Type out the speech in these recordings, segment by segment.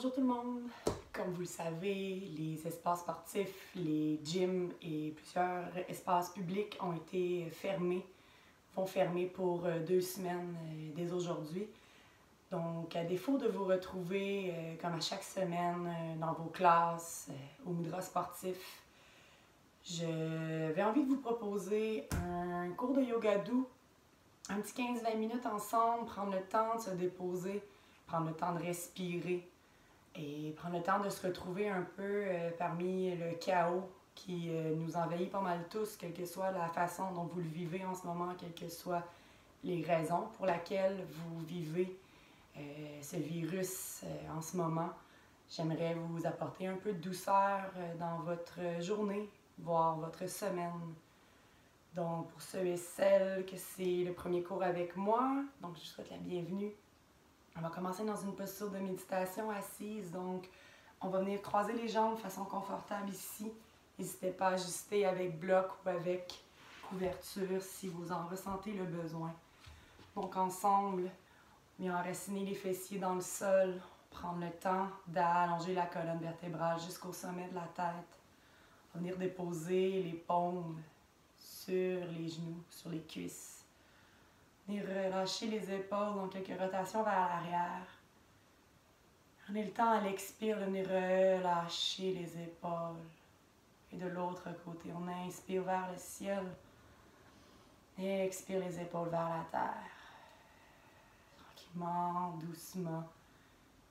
Bonjour tout le monde! Comme vous le savez, les espaces sportifs, les gyms et plusieurs espaces publics ont été fermés, vont fermer pour 2 semaines dès aujourd'hui. Donc, à défaut de vous retrouver comme à chaque semaine dans vos classes, au Mudra sportif, j'avais envie de vous proposer un cours de yoga doux, un petit 15-20 minutes ensemble, prendre le temps de se déposer, prendre le temps de respirer et prendre le temps de se retrouver un peu parmi le chaos qui nous envahit pas mal tous, quelle que soit la façon dont vous le vivez en ce moment, quelles que soient les raisons pour lesquelles vous vivez ce virus en ce moment. J'aimerais vous apporter un peu de douceur dans votre journée, voire votre semaine. Donc, pour ceux et celles que c'est le premier cours avec moi, donc je vous souhaite la bienvenue. On va commencer dans une posture de méditation assise, donc on va venir croiser les jambes de façon confortable ici. N'hésitez pas à ajuster avec bloc ou avec couverture si vous en ressentez le besoin. Donc ensemble, bien enraciner les fessiers dans le sol, prendre le temps d'allonger la colonne vertébrale jusqu'au sommet de la tête. On va venir déposer les paumes sur les genoux, sur les cuisses. Venir relâcher les épaules, donc quelques rotations vers l'arrière. Prenez le temps à l'expire de venir relâcher les épaules. Et de l'autre côté, on inspire vers le ciel. Et expire les épaules vers la terre. Tranquillement, doucement.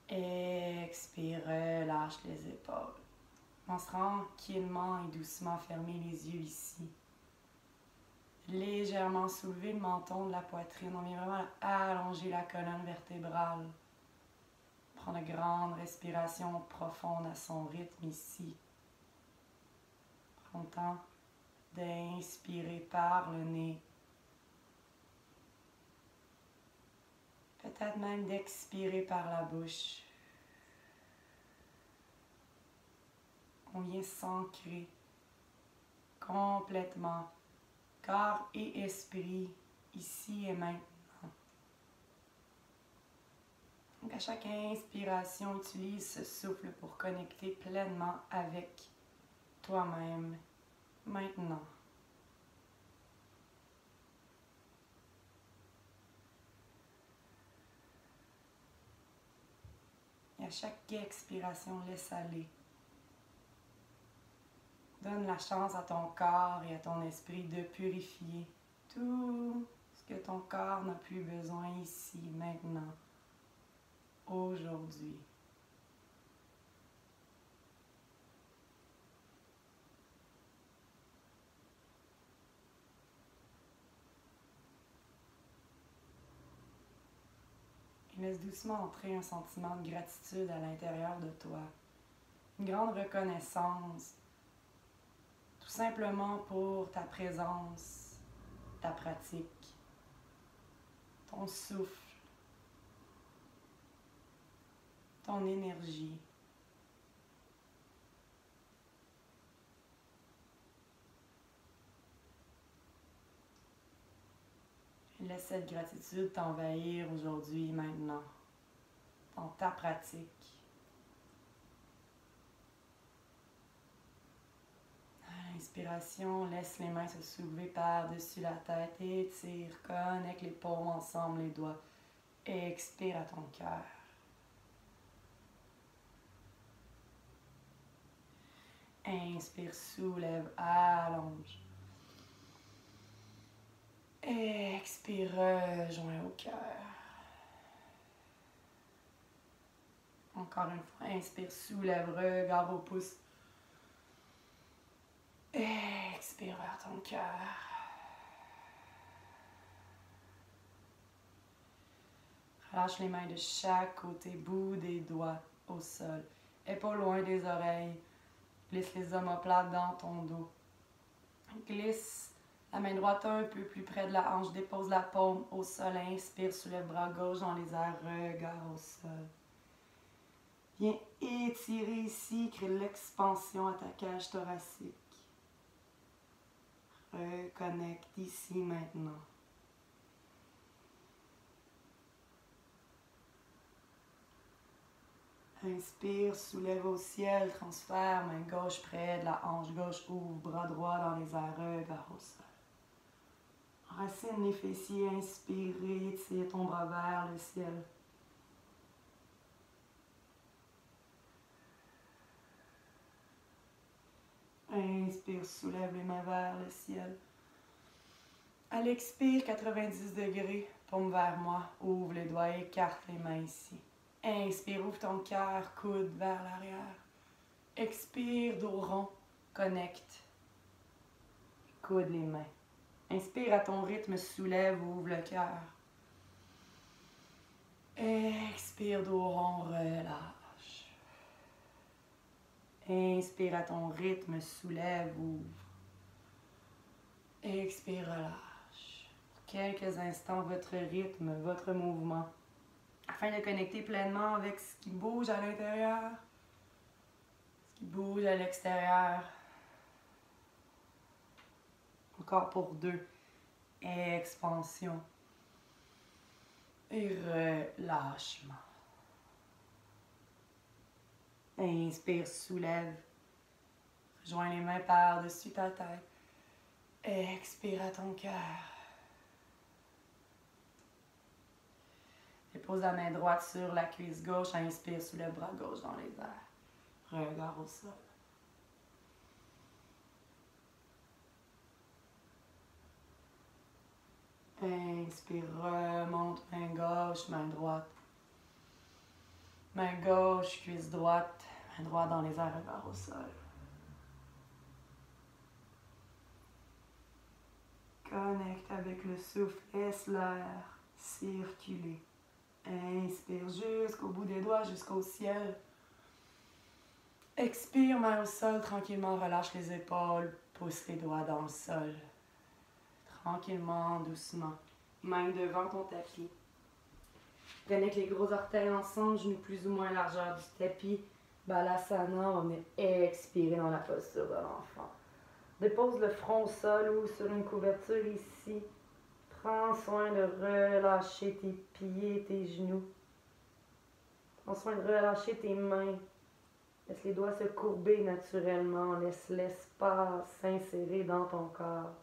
Expire, relâche les épaules. On se tranquillement et doucement fermer les yeux ici. Légèrement soulever le menton de la poitrine. On vient vraiment allonger la colonne vertébrale. Prendre de grandes respirations profondes à son rythme ici. Prends le temps d'inspirer par le nez. Peut-être même d'expirer par la bouche. On vient s'ancrer complètement, corps et esprit, ici et maintenant. Donc à chaque inspiration, utilise ce souffle pour connecter pleinement avec toi-même, maintenant. Et à chaque expiration, laisse aller. Donne la chance à ton corps et à ton esprit de purifier tout ce que ton corps n'a plus besoin ici, maintenant, aujourd'hui. Et laisse doucement entrer un sentiment de gratitude à l'intérieur de toi. Une grande reconnaissance, tout simplement pour ta présence, ta pratique, ton souffle, ton énergie. Laisse cette gratitude t'envahir aujourd'hui, maintenant, dans ta pratique. À l'inspiration, laisse les mains se soulever par-dessus la tête, étire, connecte les paumes ensemble, les doigts. Expire à ton cœur. Inspire, soulève, allonge. Expire, rejoins au cœur. Encore une fois, inspire, soulève, regarde au pouce. Expire vers ton cœur. Relâche les mains de chaque côté, bout des doigts au sol. Épaules loin des oreilles. Glisse les omoplates dans ton dos. Glisse la main droite un peu plus près de la hanche. Dépose la paume au sol. Inspire, soulève bras gauche dans les airs. Regarde au sol. Viens étirer ici. Crée l'expansion à ta cage thoracique. Reconnecte ici maintenant. Inspire, soulève au ciel, transfère, main gauche près de la hanche gauche, ouvre, bras droit dans les airs, regard au sol. Racine les fessiers, inspirez, tire ton bras vers le ciel. Inspire, soulève les mains vers le ciel. À l'expire, 90 degrés, paume vers moi, ouvre les doigts, écarte les mains ici. Inspire, ouvre ton cœur, coude vers l'arrière. Expire, dos rond, connecte. Coude les mains. Inspire à ton rythme, soulève, ouvre le cœur. Expire, dos rond, relâche. Inspire à ton rythme, soulève, ouvre. Expire, relâche. Quelques instants, votre rythme, votre mouvement, afin de connecter pleinement avec ce qui bouge à l'intérieur, ce qui bouge à l'extérieur. Encore pour 2. Expansion. Et relâchement. Inspire, soulève. Rejoins les mains par-dessus ta tête. Expire à ton cœur. Dépose la main droite sur la cuisse gauche. Inspire, soulève bras gauche dans les airs. Regard au sol. Inspire, remonte, main gauche, main droite. Main gauche, cuisse droite, main droite dans les airs, regard au sol. Connecte avec le souffle, laisse l'air circuler. Inspire jusqu'au bout des doigts, jusqu'au ciel. Expire, main au sol, tranquillement, relâche les épaules, pousse les doigts dans le sol. Tranquillement, doucement. Main devant ton tapis. Connecte les gros orteils ensemble, genoux plus ou moins largeur du tapis. Balasana, on va venir expirer dans la posture de l'enfant. Dépose le front au sol ou sur une couverture ici. Prends soin de relâcher tes pieds, tes genoux. Prends soin de relâcher tes mains. Laisse les doigts se courber naturellement. Laisse l'espace s'insérer dans ton corps.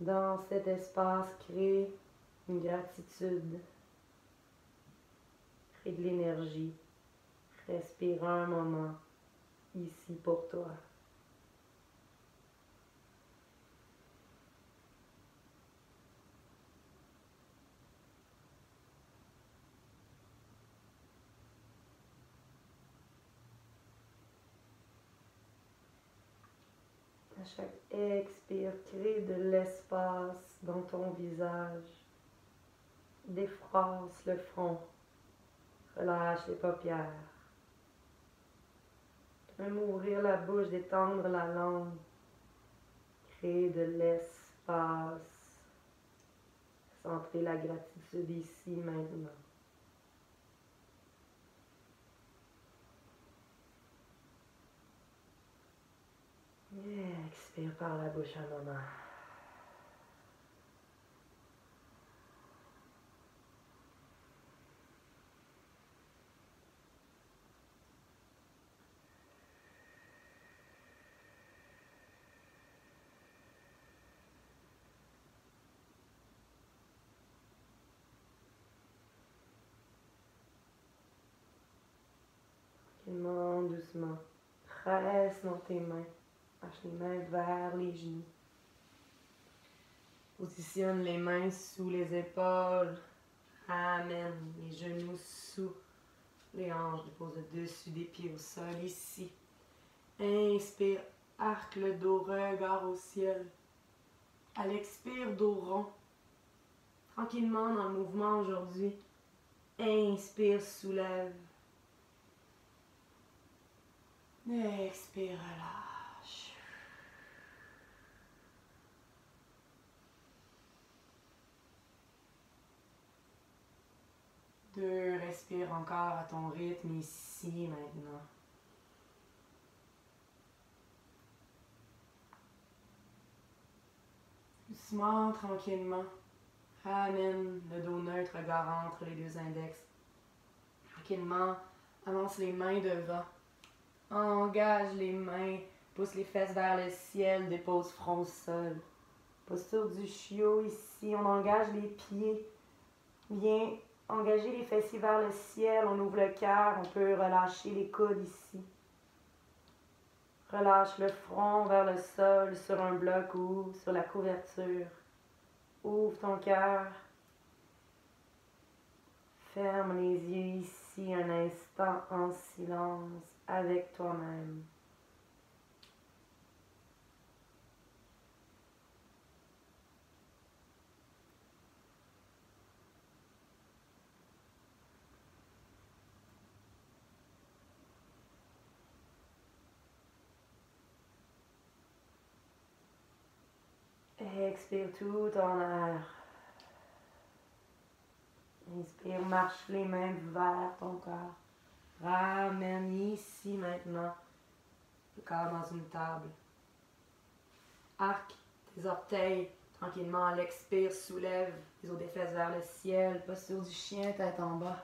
Dans cet espace, crée une gratitude. Crée de l'énergie. Respire un moment ici pour toi. À chaque expire, crée de l'espace dans ton visage. Défrosse le front. Relâche les paupières. Même ouvrir la bouche, détendre la langue. Crée de l'espace. Centrer la gratitude ici, maintenant. Expire par la bouche un moment. Tranquillement, doucement. Presse dans tes mains. Lâche les mains vers les genoux. Positionne les mains sous les épaules. Amène les genoux sous les hanches. Dépose le dessus des pieds au sol ici. Inspire, arque le dos, regard au ciel. À l'expire, dos rond. Tranquillement dans le mouvement aujourd'hui. Inspire, soulève. Expire, relâche. Deux, respire encore à ton rythme ici maintenant. Doucement, tranquillement, ramène le dos neutre, regard entre les deux index. Tranquillement, avance les mains devant. Engage les mains, pousse les fesses vers le ciel, dépose front au sol. Posture du chiot ici, on engage les pieds. Viens engager les fessiers vers le ciel, on ouvre le cœur, on peut relâcher les coudes ici. Relâche le front vers le sol, sur un bloc ou sur la couverture. Ouvre ton cœur. Ferme les yeux ici un instant en silence avec toi-même. Expire tout ton air. Inspire, marche les mains vers ton corps. Ramène ici maintenant le corps dans une table. Arc tes orteils tranquillement à l'expire, soulève les os des fesses vers le ciel. Posture du chien, tête en bas.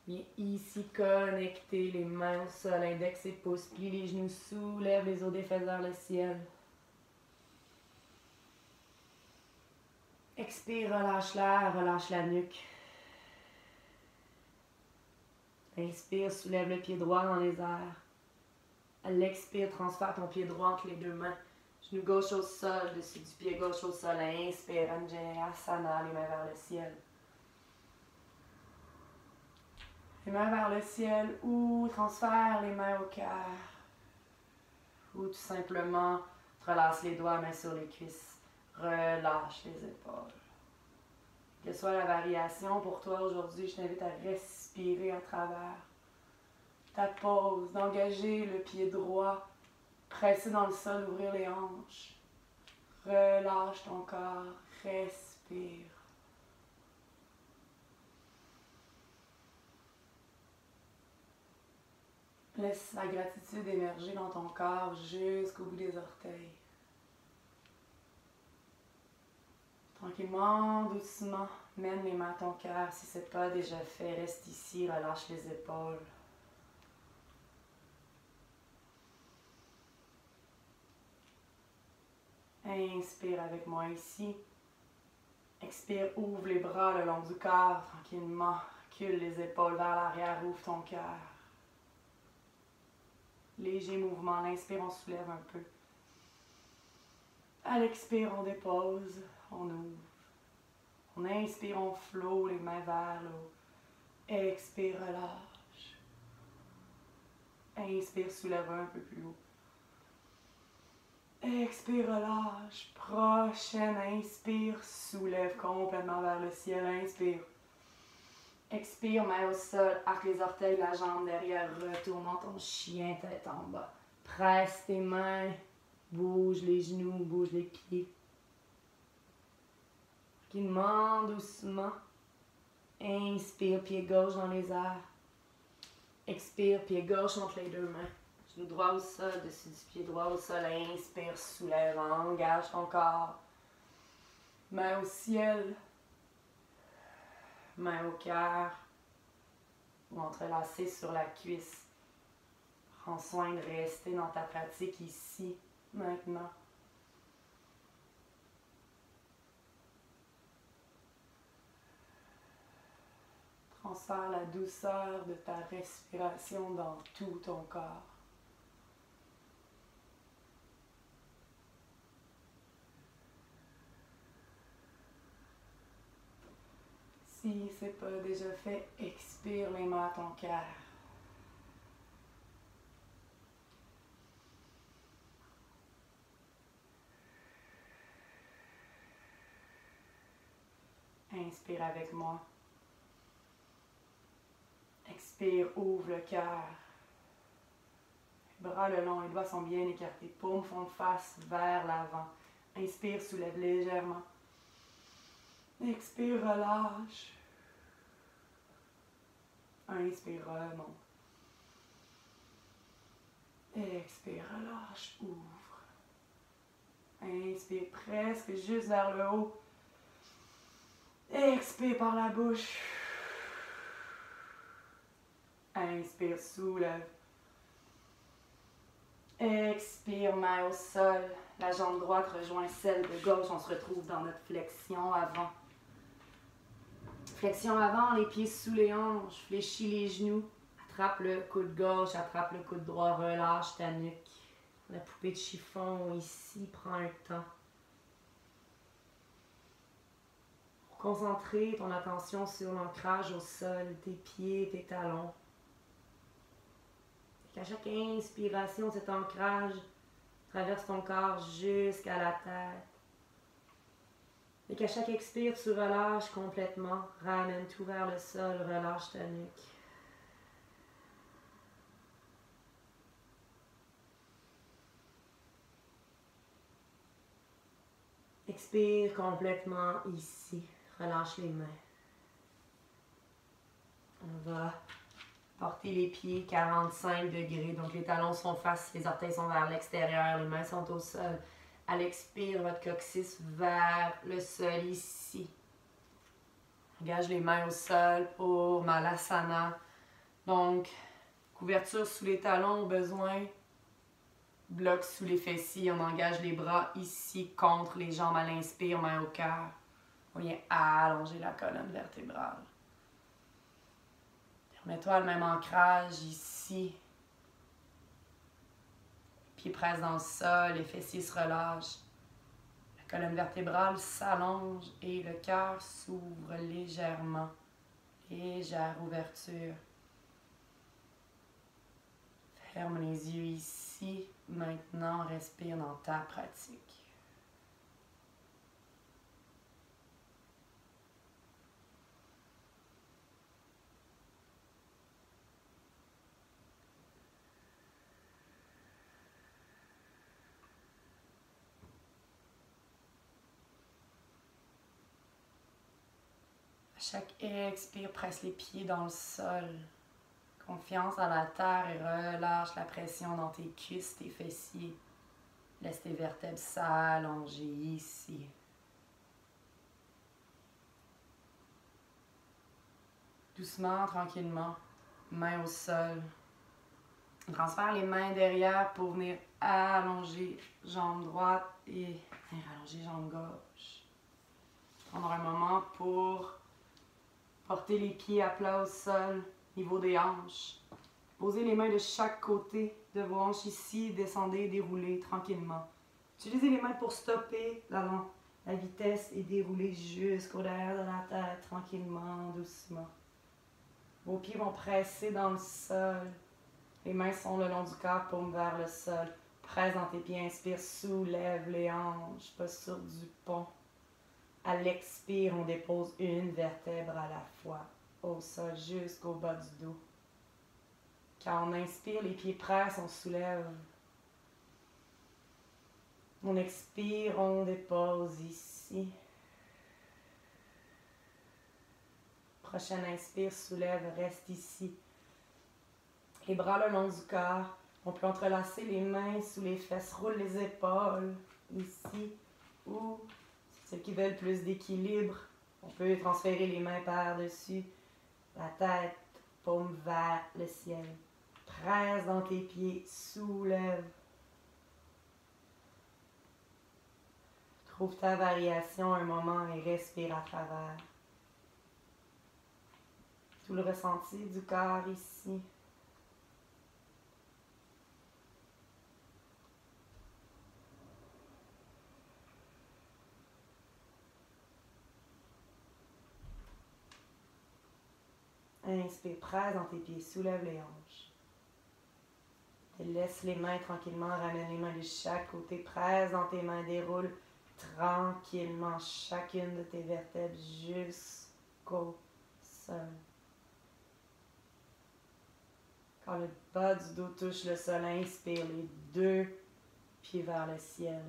Viens ici connecter les mains au sol, index et pouce. Plie les genoux, soulève les os des fesses vers le ciel. Expire, relâche l'air, relâche la nuque. Inspire, soulève le pied droit dans les airs. À l'expire, transfère ton pied droit entre les deux mains. Genou gauche au sol, dessus du pied gauche au sol. Inspire, Anjaneyasana, les mains vers le ciel. Les mains vers le ciel ou transfère les mains au cœur. Ou tout simplement, relâche les doigts, mains sur les cuisses. Relâche les épaules. Quelle soit la variation pour toi aujourd'hui, je t'invite à respirer à travers ta pause, d'engager le pied droit, presser dans le sol, ouvrir les hanches. Relâche ton corps, respire. Laisse la gratitude émerger dans ton corps jusqu'au bout des orteils. Tranquillement, doucement, mène les mains à ton cœur. Si ce n'est pas déjà fait, reste ici, relâche les épaules. Inspire avec moi ici. Expire, ouvre les bras le long du corps, tranquillement. Recule les épaules vers l'arrière, ouvre ton cœur. Léger mouvement, l'inspire, on soulève un peu. À l'expire, on dépose, on ouvre. On inspire, on flotte les mains vers le haut. Expire, relâche. Inspire, soulève un peu plus haut. Expire, relâche. Prochaine, inspire, soulève complètement vers le ciel. Inspire. Expire, main au sol, arc les orteils, la jambe derrière, retourne dans ton chien, tête en bas. Presse tes mains, bouge les genoux, bouge les pieds. Tranquillement, doucement. Inspire, pied gauche dans les airs. Expire, pied gauche entre les deux mains. Genou droit au sol, dessus du pied droit au sol. Inspire, soulève, engage ton corps. Main au ciel. Main au cœur. Ou entrelacée sur la cuisse. Prends soin de rester dans ta pratique ici, maintenant. Transfère la douceur de ta respiration dans tout ton corps. Si ce n'est pas déjà fait, expire les mains à ton cœur. Inspire avec moi. Expire, ouvre le cœur. Bras le long, les doigts sont bien écartés. Paumes font face vers l'avant. Inspire, soulève légèrement. Expire, relâche. Inspire, remonte. Expire, relâche, ouvre. Inspire presque juste vers le haut. Expire par la bouche. Inspire, soulève. Expire, main au sol. La jambe droite rejoint celle de gauche. On se retrouve dans notre flexion avant. Flexion avant, les pieds sous les hanches. Fléchis les genoux. Attrape le coude gauche, attrape le coude droit. Relâche ta nuque. La poupée de chiffon ici prend un temps. Pour concentrer ton attention sur l'ancrage au sol, tes pieds, tes talons. À chaque inspiration, cet ancrage traverse ton corps jusqu'à la tête. Et qu'à chaque expire, tu relâches complètement. Ramène tout vers le sol, relâche ta nuque. Expire complètement ici. Relâche les mains. On va porter les pieds 45 degrés. Donc les talons sont face, les orteils sont vers l'extérieur, les mains sont au sol. À l'expire, votre coccyx vers le sol ici. Engage les mains au sol pour Malasana. Donc, couverture sous les talons au besoin. Bloc sous les fessiers. On engage les bras ici contre les jambes à l'inspire, main au cœur. On vient allonger la colonne vertébrale. Mets-toi le même ancrage ici. Pieds pressent dans le sol, les fessiers se relâchent. La colonne vertébrale s'allonge et le cœur s'ouvre légèrement. Légère ouverture. Ferme les yeux ici. Maintenant, respire dans ta pratique. Chaque expire, presse les pieds dans le sol. Confiance à la terre et relâche la pression dans tes cuisses, tes fessiers. Laisse tes vertèbres s'allonger ici. Doucement, tranquillement, main au sol. Transfère les mains derrière pour venir allonger jambe droite et allonger jambe gauche. Prendre un moment pour porter les pieds à plat au sol, niveau des hanches. Posez les mains de chaque côté de vos hanches ici, descendez, déroulez tranquillement. Utilisez les mains pour stopper la vitesse et dérouler jusqu'au derrière de la tête, tranquillement, doucement. Vos pieds vont presser dans le sol. Les mains sont le long du corps, paume vers le sol. Presse dans tes pieds, inspire, soulève les hanches, posture du pont. À l'expire, on dépose une vertèbre à la fois, au sol jusqu'au bas du dos. Quand on inspire, les pieds pressent, on soulève. On expire, on dépose ici. Prochaine inspire, soulève, reste ici. Les bras le long du corps. On peut entrelacer les mains sous les fesses, roule les épaules ici. Ou, ceux qui veulent plus d'équilibre, on peut transférer les mains par-dessus la tête, paume vers le ciel. Presse dans tes pieds, soulève. Trouve ta variation un moment et respire à travers. Tout le ressenti du corps ici. Inspire, presse dans tes pieds, soulève les hanches. Et laisse les mains tranquillement, ramène les mains de chaque côté, presse dans tes mains, déroule tranquillement chacune de tes vertèbres jusqu'au sol. Quand le bas du dos touche le sol, inspire les deux pieds vers le ciel.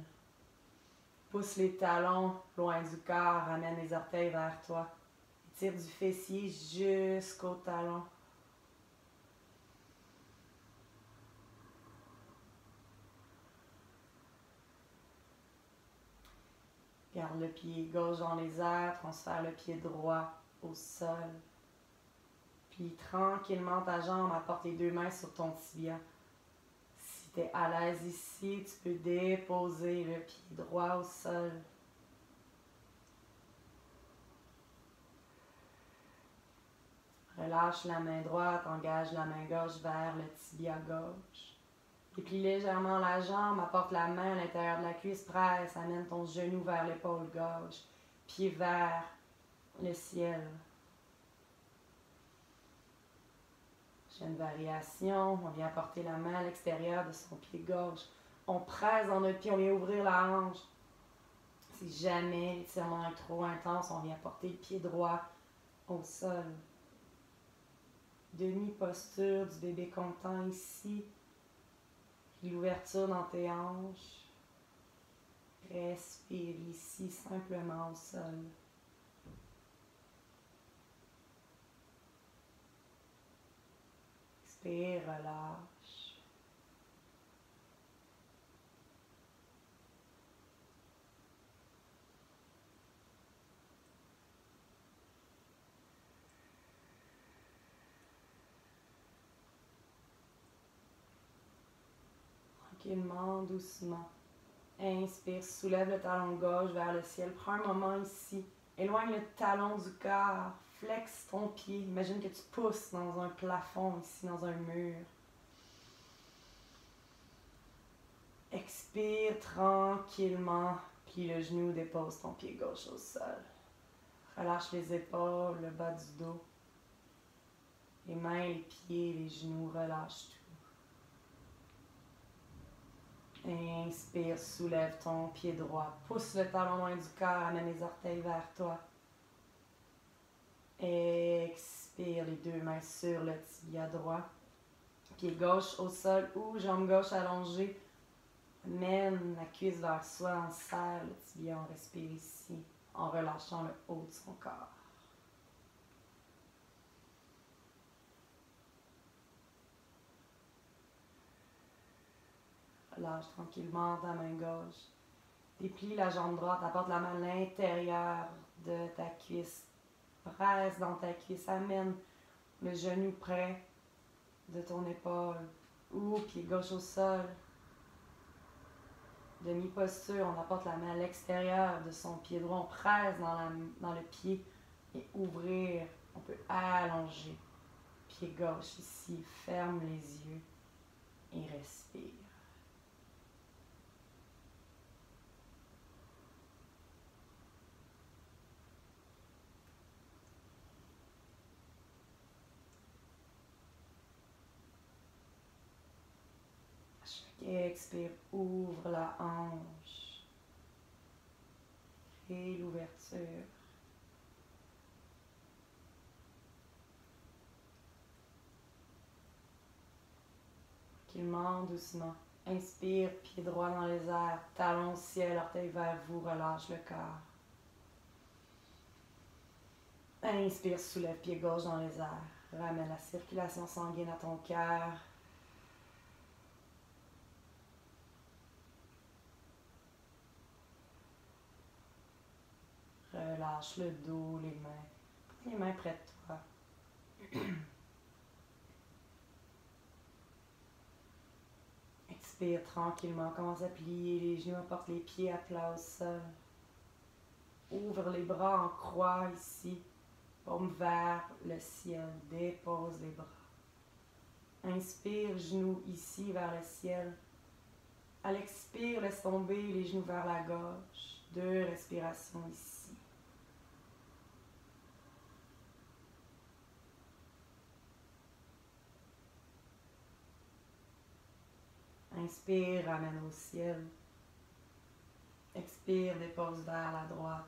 Pousse les talons loin du corps, ramène les orteils vers toi. Tire du fessier jusqu'au talon. Garde le pied gauche dans les airs, transfère le pied droit au sol. Puis tranquillement, ta jambe apporte les deux mains sur ton tibia. Si tu es à l'aise ici, tu peux déposer le pied droit au sol. Relâche la main droite, engage la main gauche vers le tibia gauche. Déplie légèrement la jambe, apporte la main à l'intérieur de la cuisse, presse, amène ton genou vers l'épaule gauche, pied vers le ciel. Prochaine variation, on vient porter la main à l'extérieur de son pied gauche. On presse dans notre pied, on vient ouvrir la hanche. Si jamais l'étirement est trop intense, on vient porter le pied droit au sol. Demi-posture du bébé content ici. L'ouverture dans tes hanches. Respire ici simplement au sol. Expire, relâche. Tranquillement, doucement. Inspire, soulève le talon gauche vers le ciel. Prends un moment ici. Éloigne le talon du corps. Flexe ton pied. Imagine que tu pousses dans un plafond ici, dans un mur. Expire tranquillement. Plie le genou, dépose ton pied gauche au sol. Relâche les épaules, le bas du dos. Les mains, les pieds, les genoux, relâche tout. Inspire, soulève ton pied droit. Pousse le talon loin du corps, amène les orteils vers toi. Expire, les deux mains sur le tibia droit. Pied gauche au sol ou jambe gauche allongée. Amène la cuisse vers soi, on serre le tibia, on respire ici, en relâchant le haut de son corps. Relâche tranquillement ta main gauche. Déplie la jambe droite, apporte la main à l'intérieur de ta cuisse. Presse dans ta cuisse, amène le genou près de ton épaule. Ou pied gauche au sol. Demi-posture, on apporte la main à l'extérieur de son pied droit. On presse dans le pied et ouvrir. On peut allonger. Pied gauche ici, ferme les yeux et respire. Expire, ouvre la hanche. Crée l'ouverture. Tranquillement, doucement. Inspire, pied droit dans les airs, talon au ciel, orteil vers vous, relâche le corps. Inspire, soulève pied gauche dans les airs. Ramène la circulation sanguine à ton cœur. Relâche le dos, les mains. Les mains près de toi. Expire tranquillement. Commence à plier les genoux, apporte les pieds à plat au sol. Ouvre les bras en croix ici. Paume vers le ciel. Dépose les bras. Inspire, genoux ici vers le ciel. À l'expire, laisse tomber les genoux vers la gauche. 2 respirations ici. Inspire, ramène au ciel. Expire, dépose vers la droite.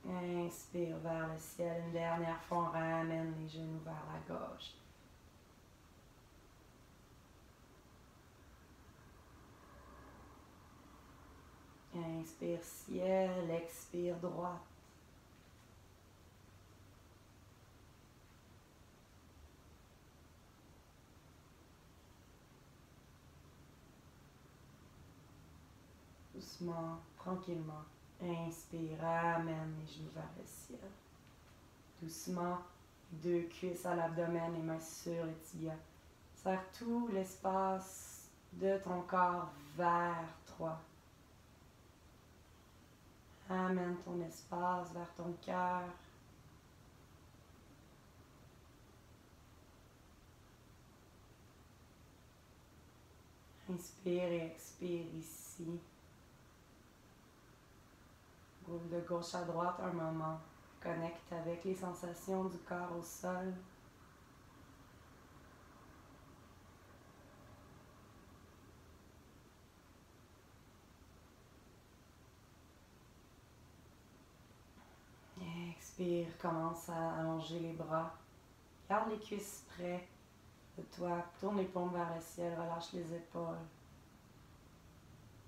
Inspire vers le ciel. Une dernière fois, on ramène les genoux vers la gauche. Inspire ciel, expire droite. Doucement, tranquillement. Inspire, ramène les genoux vers le ciel. Doucement, deux cuisses à l'abdomen, les mains sur les tibias. Serre tout l'espace de ton corps vers toi. Amène ton espace vers ton cœur. Inspire et expire ici. Bouge de gauche à droite un moment. Connecte avec les sensations du corps au sol. Expire, commence à allonger les bras. Garde les cuisses près de toi. Tourne les paumes vers le ciel, relâche les épaules.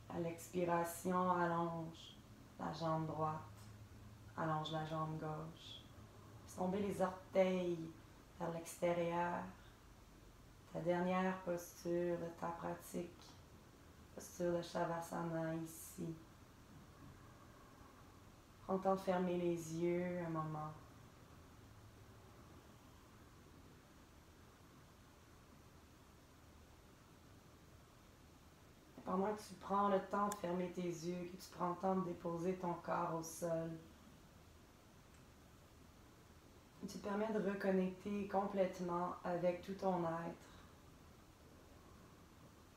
À l'expiration, allonge la jambe droite. Allonge la jambe gauche. Laisse tomber les orteils vers l'extérieur. Ta dernière posture de ta pratique. Posture de Shavasana ici. Prends le temps de fermer les yeux un moment. Et pendant que tu prends le temps de fermer tes yeux, que tu prends le temps de déposer ton corps au sol, tu te permets de reconnecter complètement avec tout ton être.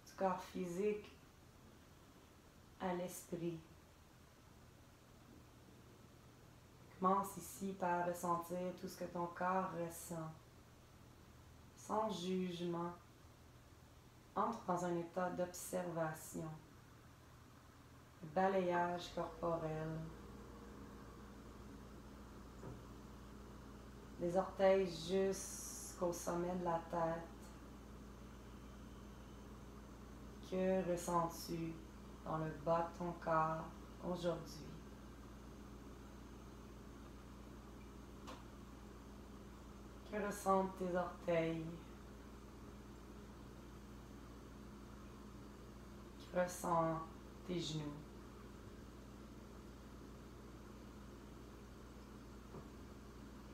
Du corps physique à l'esprit. Commence ici par ressentir tout ce que ton corps ressent. Sans jugement. Entre dans un état d'observation. De balayage corporel. Des orteils jusqu'au sommet de la tête. Que ressens-tu dans le bas de ton corps aujourd'hui? Que ressentent tes orteils? Que ressentent tes genoux?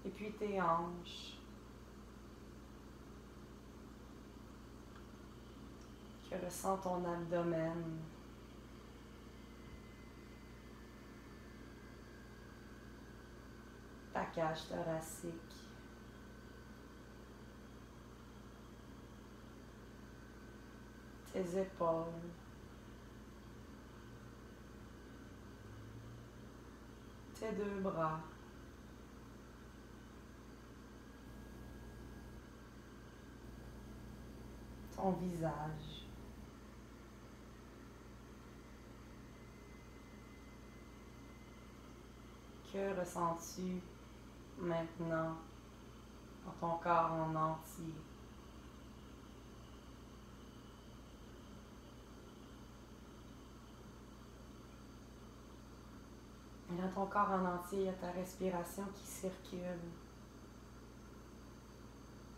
Et puis tes hanches. Que ressent ton abdomen? Ta cage thoracique. Tes épaules. Tes deux bras. Ton visage. Que ressens-tu maintenant dans ton corps en entier? Et dans ton corps en entier, il y a ta respiration qui circule.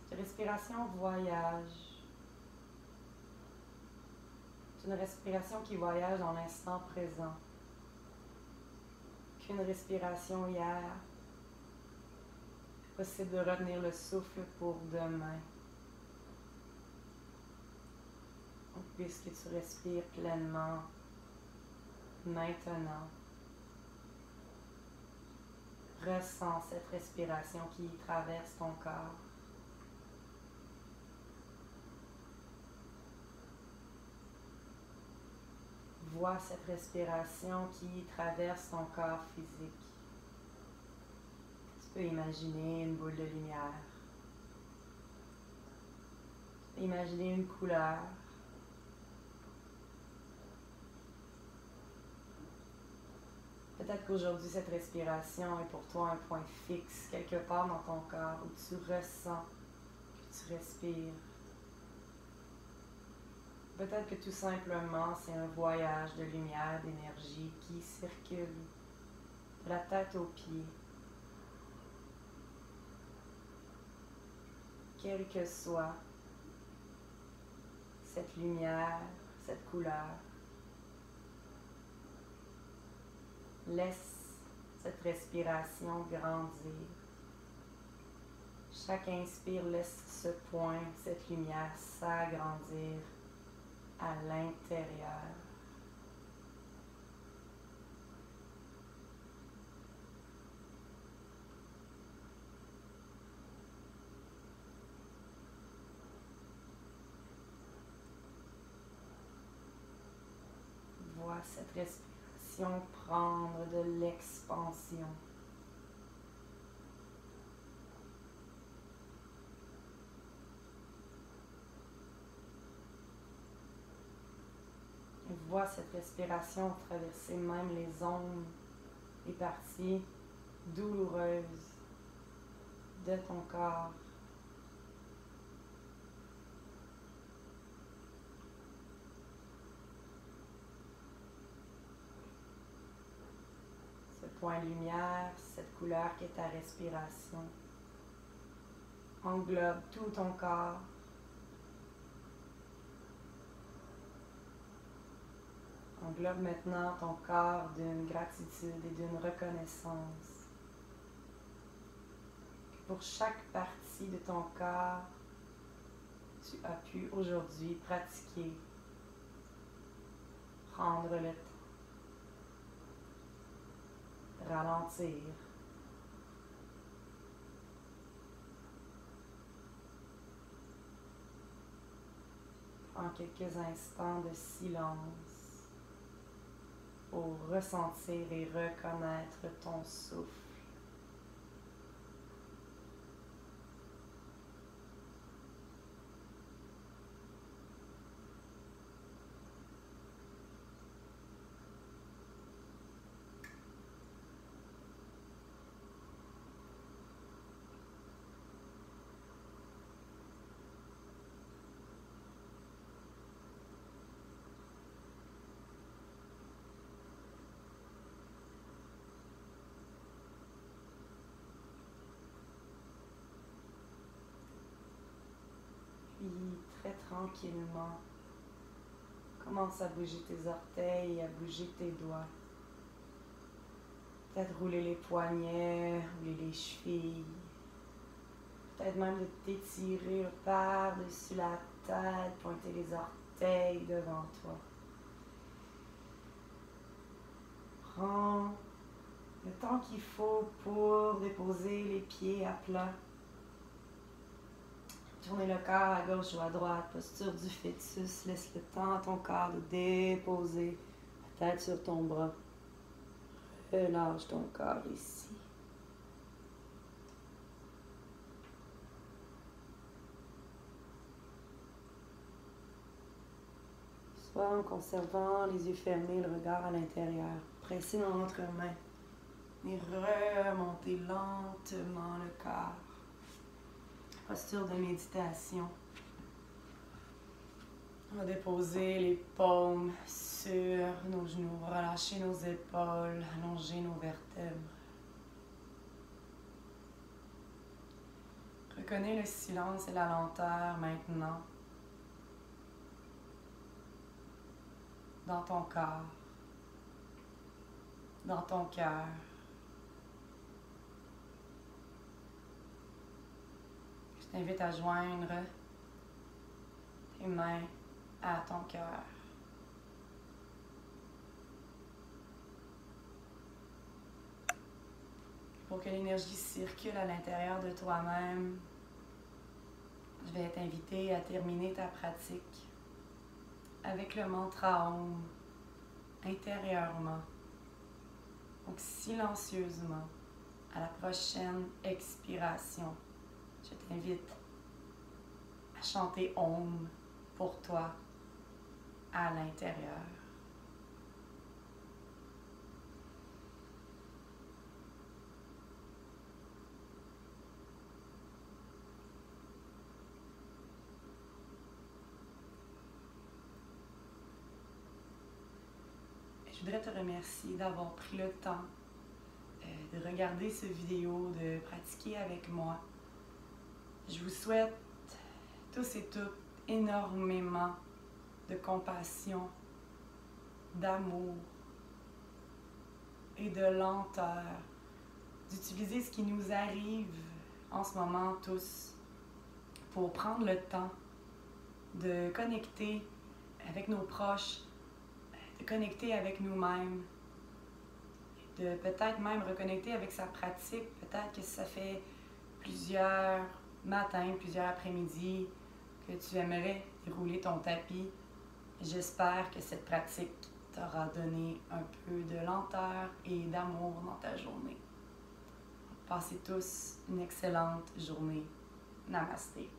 Cette respiration voyage. C'est une respiration qui voyage dans l'instant présent. Qu'une respiration hier. Possible de retenir le souffle pour demain. Donc, puisque tu respires pleinement maintenant, ressens cette respiration qui traverse ton corps. Vois cette respiration qui traverse ton corps physique. Tu peux imaginer une boule de lumière. Tu peux imaginer une couleur. Peut-être qu'aujourd'hui, cette respiration est pour toi un point fixe, quelque part dans ton corps, où tu ressens que tu respires. Peut-être que tout simplement, c'est un voyage de lumière, d'énergie qui circule de la tête aux pieds. Quelle que soit cette lumière, cette couleur, Laisse cette respiration grandir. Chaque inspire laisse ce point, cette lumière s'agrandir à l'intérieur. Vois cette respiration prendre de l'expansion. Vois cette respiration traverser même les zones, les parties douloureuses de ton corps. Ce point de lumière, cette couleur qui est ta respiration, englobe tout ton corps. Englobe maintenant ton corps d'une gratitude et d'une reconnaissance. Pour chaque partie de ton corps, tu as pu aujourd'hui pratiquer, prendre le temps, ralentir. Prends quelques instants de silence pour ressentir et reconnaître ton souffle. Puis très tranquillement, commence à bouger tes orteils, à bouger tes doigts. Peut-être rouler les poignets, rouler les chevilles. Peut-être même de t'étirer par-dessus la tête, pointer les orteils devant toi. Prends le temps qu'il faut pour déposer les pieds à plat. Tournez le corps à gauche ou à droite, posture du fœtus. Laisse le temps à ton corps de déposer la tête sur ton bras. Relâche ton corps ici. Soit en conservant les yeux fermés, le regard à l'intérieur. Pressez dans votre main et remontez lentement le corps. Posture de méditation. On va déposer les paumes sur nos genoux, relâcher nos épaules, allonger nos vertèbres. Reconnais le silence et la lenteur maintenant dans ton corps, dans ton cœur. Je t'invite à joindre tes mains à ton cœur. Pour que l'énergie circule à l'intérieur de toi-même, je vais t'inviter à terminer ta pratique avec le mantra Om intérieurement, donc silencieusement, à la prochaine expiration. Je t'invite à chanter Om pour toi à l'intérieur. Je voudrais te remercier d'avoir pris le temps de regarder cette vidéo, de pratiquer avec moi. Je vous souhaite tous et toutes énormément de compassion, d'amour et de lenteur, d'utiliser ce qui nous arrive en ce moment tous pour prendre le temps de connecter avec nos proches, de connecter avec nous-mêmes, de peut-être même reconnecter avec sa pratique. Peut-être que ça fait plusieurs matins, plusieurs après-midi que tu aimerais dérouler ton tapis. J'espère que cette pratique t'aura donné un peu de lenteur et d'amour dans ta journée. Passez tous une excellente journée. Namasté.